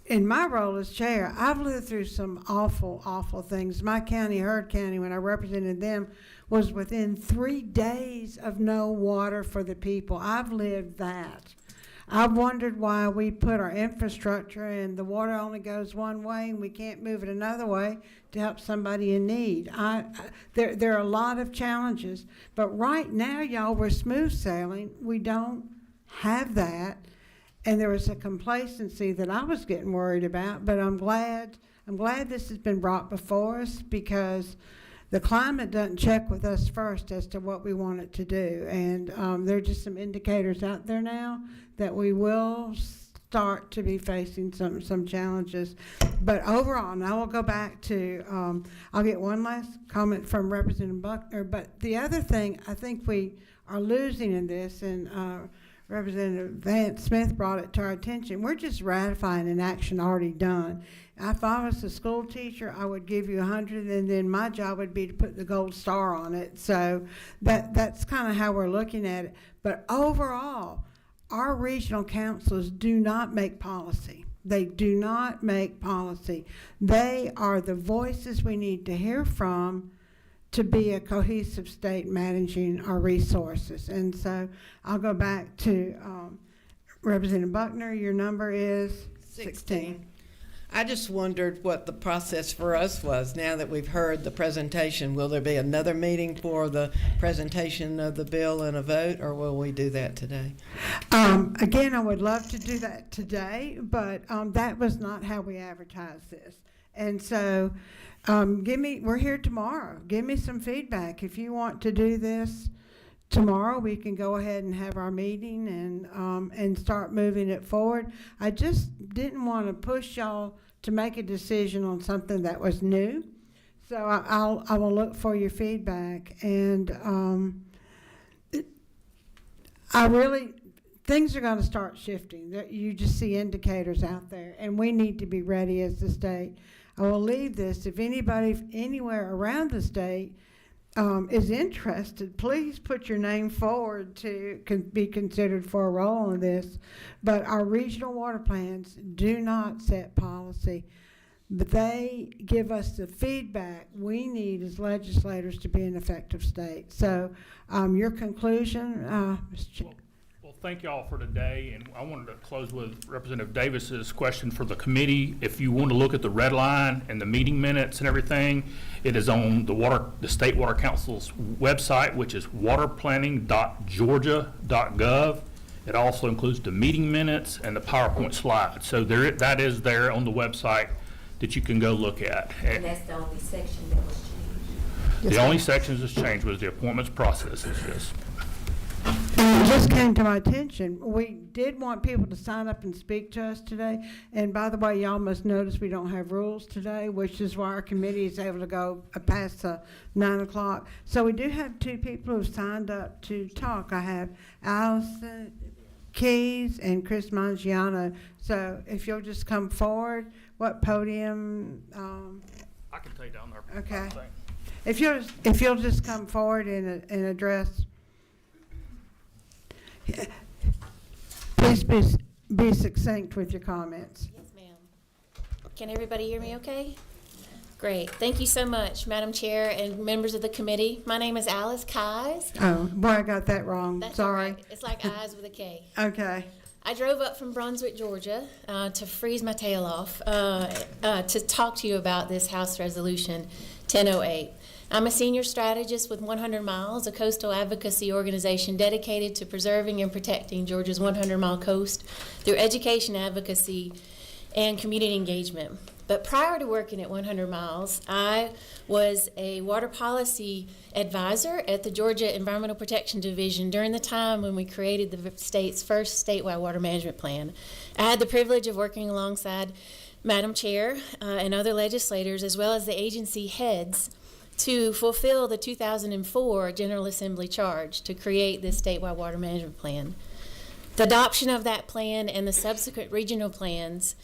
in my role as chair, I've lived through some awful, awful things. My county, Heard County, when I represented them, was within 3 days of no water for the people. I've lived that. I've wondered why we put our infrastructure and the water only goes one way and we can't move it another way to help somebody in need. There are a lot of challenges, but right now, y'all, we're smooth sailing. We don't have that. And there was a complacency that I was getting worried about, but I'm glad this has been brought before us, because the climate doesn't check with us first as to what we want it to do. And there are just some indicators out there now that we will start to be facing some challenges. But overall, and I will go back to, I'll get one last comment from Representative Buckner, but the other thing I think we are losing in this, and Representative Vance Smith brought it to our attention. We're just ratifying an action already done. If I was a school teacher, I would give you 100, and then my job would be to put the gold star on it. So that's kind of how we're looking at it. But overall, our regional councils do not make policy. They do not make policy. They are the voices we need to hear from to be a cohesive state managing our resources. And so I'll go back to Representative Buckner. Your number is 16. I just wondered what the process for us was now that we've heard the presentation. Will there be another meeting for the presentation of the bill and a vote, or will we do that today? Again, I would love to do that today, but that was not how we advertised this. And so we're here tomorrow. Give me some feedback. If you want to do this tomorrow, we can go ahead and have our meeting and start moving it forward. I just didn't want to push y'all to make a decision on something that was new. So I will look for your feedback. And things are going to start shifting. You just see indicators out there, and we need to be ready as the state. I will leave this. If anybody anywhere around the state is interested, please put your name forward to be considered for a role in this. But our regional water plans do not set policy, but they give us the feedback we need as legislators to be an effective state. So your conclusion, Mr. Chair. Well, thank you all for today, and I wanted to close with Representative Davis's question for the committee. If you want to look at the red line and the meeting minutes and everything, it is on the State Water Council's website, which is waterplanning.georgia.gov. It also includes the meeting minutes and the PowerPoint slides. So that is there on the website that you can go look at. And that's the only section that was changed. The only sections that's changed was the appointments processes, yes. And it just came to my attention. We did want people to sign up and speak to us today. And by the way, y'all must notice we don't have rules today, which is why our committee is able to go past 9 o'clock. So we do have 2 people who have signed up to talk. I have Allison Keys and Chris Mangiano. So if you'll just come forward, what podium? I can take down there. Okay. If you'll just come forward and address. Please be succinct with your comments. Yes, ma'am. Can everybody hear me okay? Great. Thank you so much, Madam Chair and members of the committee. My name is Alice Keyes. Oh, boy, I got that wrong. That's Sorry. all right. It's like eyes with a K. Okay. I drove up from Brunswick, Georgia, to freeze my tail off to talk to you about this House Resolution 1008. I'm a senior strategist with 100 Miles, a coastal advocacy organization dedicated to preserving and protecting Georgia's 100-mile coast through education, advocacy, and community engagement. But prior to working at 100 Miles, I was a water policy advisor at the Georgia Environmental Protection Division during the time when we created the state's first statewide water management plan. I had the privilege of working alongside Madam Chair and other legislators, as well as the agency heads, to fulfill the 2004 General Assembly charge to create this statewide water management plan. The adoption of that plan and the subsequent regional plans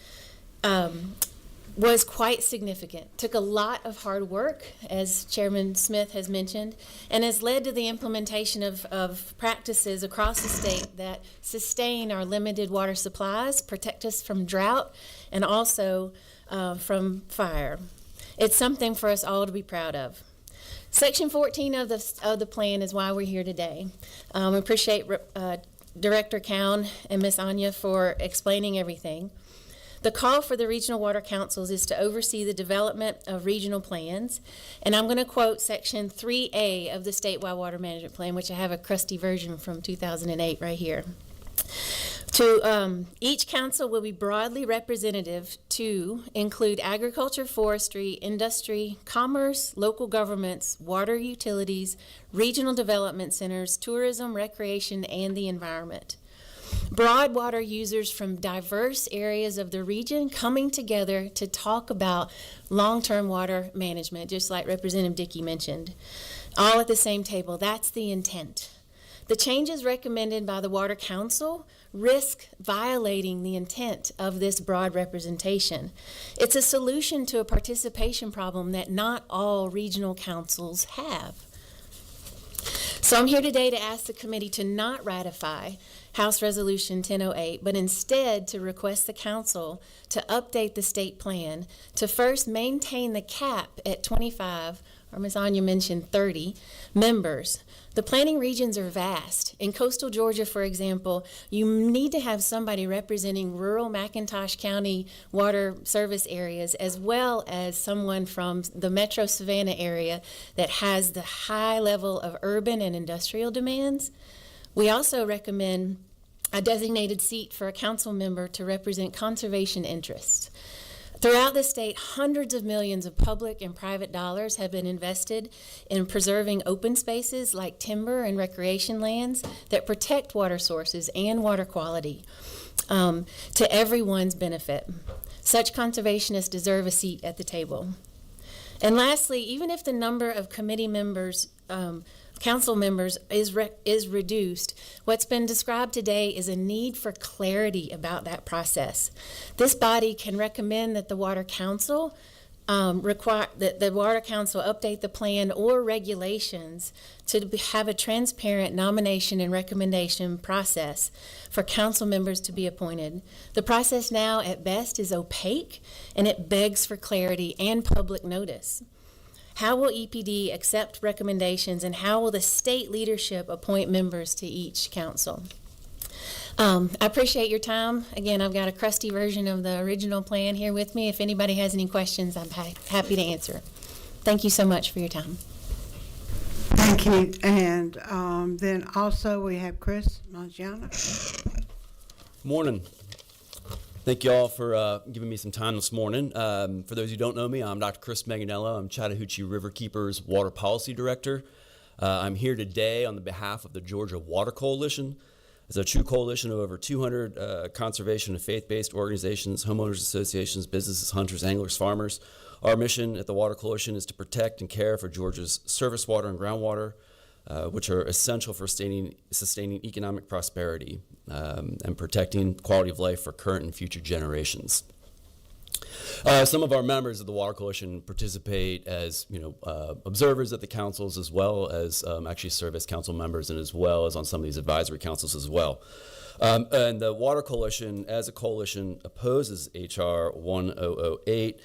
was quite significant. Took a lot of hard work, as Chairman Smith has mentioned, and has led to the implementation of practices across the state that sustain our limited water supplies, protect us from drought, and also from fire. It's something for us all to be proud of. Section 14 of the plan is why we're here today. I appreciate Director Cowan and Ms. Anya for explaining everything. The call for the regional water councils is to oversee the development of regional plans, and I'm going to quote Section 3A of the statewide water management plan, which I have a crusty version from 2008 right here. Each council will be broadly representative to include agriculture, forestry, industry, commerce, local governments, water utilities, regional development centers, tourism, recreation, and the environment. Broad water users from diverse areas of the region coming together to talk about long-term water management, just like Representative Dickey mentioned, all at the same table. That's the intent. The changes recommended by the Water Council risk violating the intent of this broad representation. It's a solution to a participation problem that not all regional councils have. So I'm here today to ask the committee to not ratify House Resolution 1008, but instead to request the council to update the state plan to first maintain the cap at 25, or Ms. Anya mentioned 30, members, The planning regions are vast. In coastal Georgia, for example, you need to have somebody representing rural McIntosh County water service areas, as well as someone from the Metro Savannah area that has the high level of urban and industrial demands. We also recommend a designated seat for a council member to represent conservation interests. Throughout the state, hundreds of millions of public and private dollars have been invested in preserving open spaces like timber and recreation lands that protect water sources and water quality to everyone's benefit. Such conservationists deserve a seat at the table. And lastly, even if the number of committee members, council members is reduced, what's been described today is a need for clarity about that process. This body can recommend that the Water Council that the Water Council update the plan or regulations to have a transparent nomination and recommendation process for council members to be appointed. The process now, at best, is opaque, and it begs for clarity and public notice. How will EPD accept recommendations, and how will the state leadership appoint members to each council? I appreciate your time. Again, I've got a crusty version of the original plan here with me. If anybody has any questions, I'm happy to answer. Thank you so much for your time. Thank you. And then also we have Chris Mangiano. Morning. Thank you all for giving me some time this morning. For those who don't know me, I'm Dr. Chris Manganello. I'm Chattahoochee Riverkeeper's Water Policy Director. I'm here today on the behalf of the Georgia Water Coalition. It's a true coalition of over 200 conservation and faith-based organizations, homeowners associations, businesses, hunters, anglers, farmers. Our mission at the Water Coalition is to protect and care for Georgia's surface water and groundwater, which are essential for sustaining economic prosperity and protecting quality of life for current and future generations. Some of our members of the Water Coalition participate as observers at the councils, as well as actually serve as council members, and as well as on some of these advisory councils as well. And the Water Coalition, as a coalition, opposes H.R. 1008.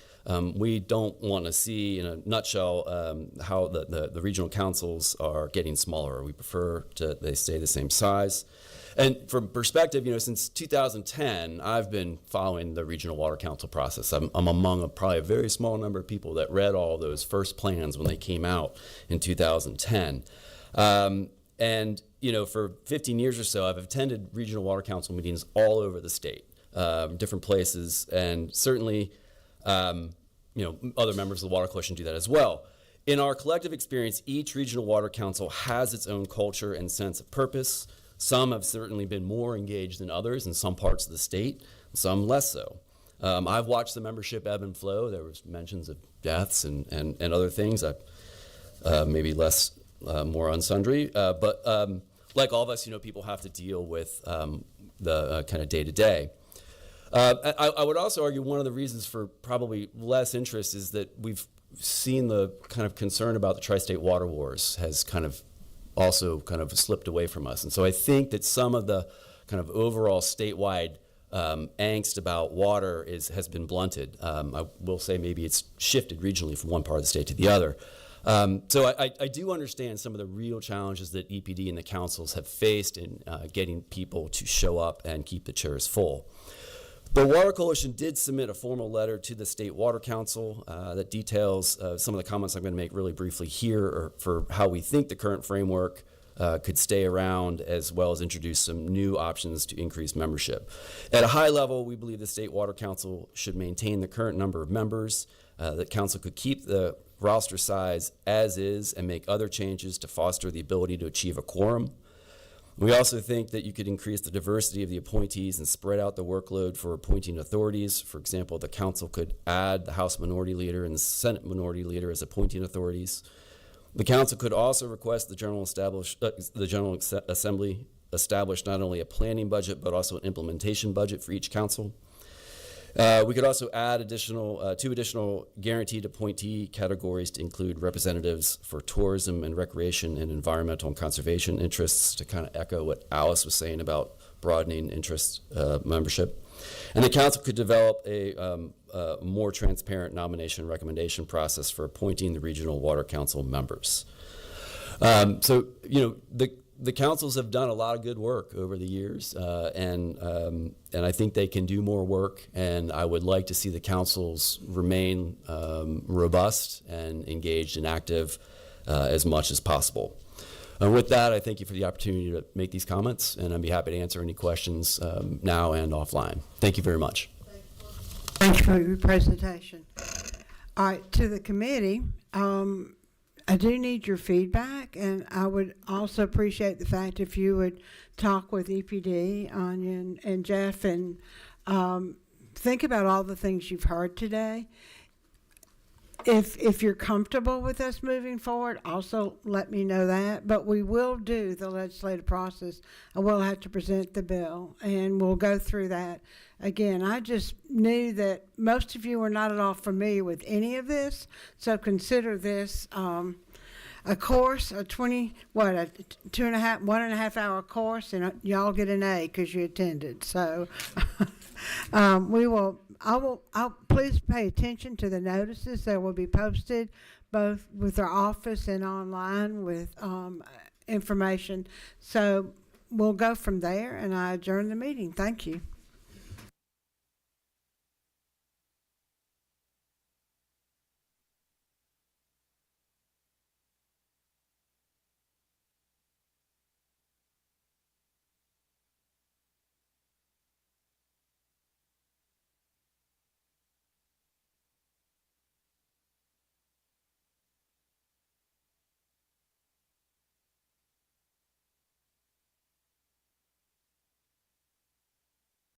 We don't want to see, in a nutshell, how the regional councils are getting smaller. We prefer they stay the same size. And from perspective, since 2010, I've been following the Regional Water Council process. I'm among probably a very small number of people that read all those first plans when they came out in 2010. And for 15 years or so, I've attended Regional Water Council meetings all over the state, different places, and certainly, other members of the Water Coalition do that as well. In our collective experience, each Regional Water Council has its own culture and sense of purpose. Some have certainly been more engaged than others in some parts of the state, some less so. I've watched the membership ebb and flow. There was mentions of deaths and other things, maybe less, more unsundry. But like all of us, people have to deal with the kind of day-to-day. I would also argue one of the reasons for probably less interest is that we've seen the kind of concern about the tri-state water wars has also slipped away from us. And so I think that some of the kind of overall statewide angst about water has been blunted. I will say maybe it's shifted regionally from one part of the state to the other. So I do understand some of the real challenges that EPD and the councils have faced in getting people to show up and keep the chairs full. The Water Coalition did submit a formal letter to the State Water Council that details some of the comments I'm going to make really briefly here for how we think the current framework could stay around, as well as introduce some new options to increase membership. At a high level, we believe the State Water Council should maintain the current number of members. The council could keep the roster size as is and make other changes to foster the ability to achieve a quorum. We also think that you could increase the diversity of the appointees and spread out the workload for appointing authorities. For example, the council could add the House Minority Leader and the Senate Minority Leader as appointing authorities. The council could also request the General Assembly establish not only a planning budget but also an implementation budget for each council. We could also add two additional guaranteed appointee categories to include representatives for tourism and recreation and environmental and conservation interests, to kind of echo what Alice was saying about broadening interest membership. And the council could develop a more transparent nomination recommendation process for appointing the Regional Water Council members. So, the councils have done a lot of good work over the years, and I think they can do more work. And I would like to see the councils remain robust and engaged and active as much as possible. With that, I thank you for the opportunity to make these comments, and I'd be happy to answer any questions now and offline. Thank you very much. Thank you for your presentation. All right, to the committee, I do need your feedback, and I would also appreciate the fact if you would talk with EPD, Anya, and Jeff, and think about all the things you've heard today. If you're comfortable with us moving forward, also let me know that. But we will do the legislative process. I will have to present the bill, and we'll go through that. Again, I just knew that most of you were not at all familiar with any of this, so consider this a course, a 1.5 hour course, and y'all get an A because you attended. So I'll please pay attention to the notices that will be posted both with our office and online with information. So we'll go from there, and I adjourn the meeting. Thank you.